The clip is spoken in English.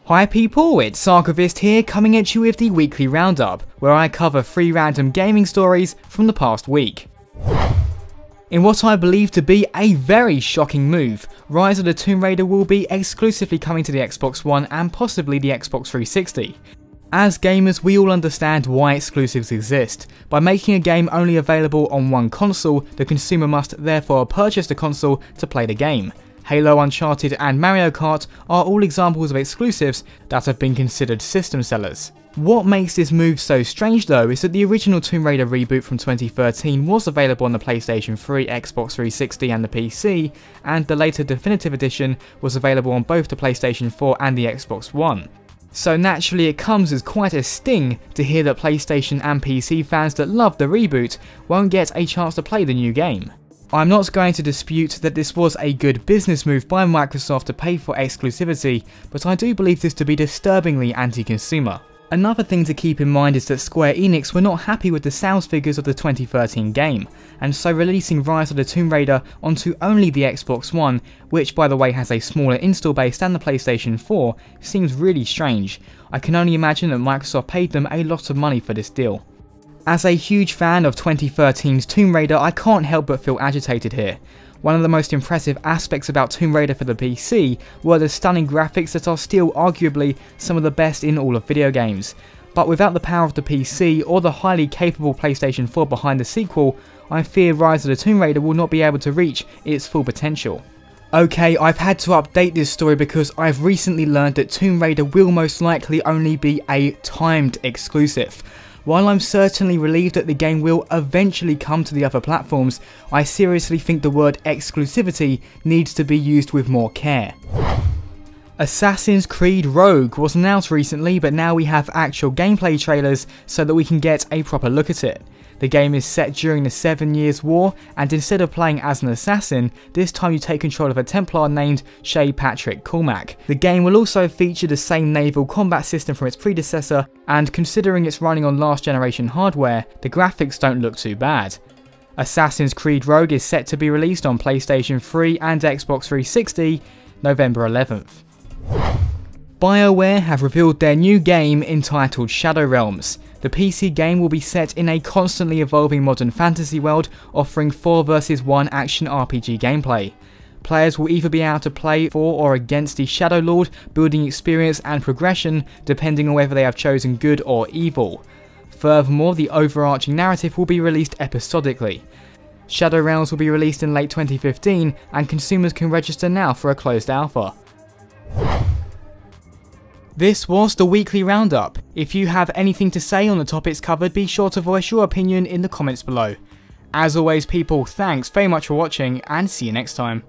Hi people, it's Archivist here coming at you with the weekly roundup, where I cover 3 random gaming stories from the past week. In what I believe to be a very shocking move, Rise of the Tomb Raider will be exclusively coming to the Xbox One and possibly the Xbox 360. As gamers, we all understand why exclusives exist. By making a game only available on one console, the consumer must therefore purchase the console to play the game. Halo, Uncharted and Mario Kart are all examples of exclusives that have been considered system sellers. What makes this move so strange though is that the original Tomb Raider reboot from 2013 was available on the PlayStation 3, Xbox 360 and the PC, and the later Definitive Edition was available on both the PlayStation 4 and the Xbox One. So naturally it comes as quite a sting to hear that PlayStation and PC fans that love the reboot won't get a chance to play the new game. I'm not going to dispute that this was a good business move by Microsoft to pay for exclusivity, but I do believe this to be disturbingly anti-consumer. Another thing to keep in mind is that Square Enix were not happy with the sales figures of the 2013 game, and so releasing Rise of the Tomb Raider onto only the Xbox One, which by the way has a smaller install base than the PlayStation 4, seems really strange. I can only imagine that Microsoft paid them a lot of money for this deal. As a huge fan of 2013's Tomb Raider, I can't help but feel agitated here. One of the most impressive aspects about Tomb Raider for the PC were the stunning graphics that are still arguably some of the best in all of video games. But without the power of the PC or the highly capable PlayStation 4 behind the sequel, I fear Rise of the Tomb Raider will not be able to reach its full potential. Okay, I've had to update this story because I've recently learned that Tomb Raider will most likely only be a timed exclusive. While I'm certainly relieved that the game will eventually come to the other platforms, I seriously think the word exclusivity needs to be used with more care. Assassin's Creed Rogue was announced recently, but now we have actual gameplay trailers so that we can get a proper look at it. The game is set during the 7 Years' War, and instead of playing as an assassin, this time you take control of a Templar named Shay Patrick Cormac. The game will also feature the same naval combat system from its predecessor, and considering it's running on last generation hardware, the graphics don't look too bad. Assassin's Creed Rogue is set to be released on PlayStation 3 and Xbox 360 November 11th. BioWare have revealed their new game entitled Shadow Realms. The PC game will be set in a constantly evolving modern fantasy world, offering 4 vs 1 action RPG gameplay. Players will either be able to play for or against the Shadow Lord, building experience and progression depending on whether they have chosen good or evil. Furthermore, the overarching narrative will be released episodically. Shadow Realms will be released in late 2015 and consumers can register now for a closed alpha. This was the weekly roundup. If you have anything to say on the topics covered, be sure to voice your opinion in the comments below. As always people, thanks very much for watching and see you next time.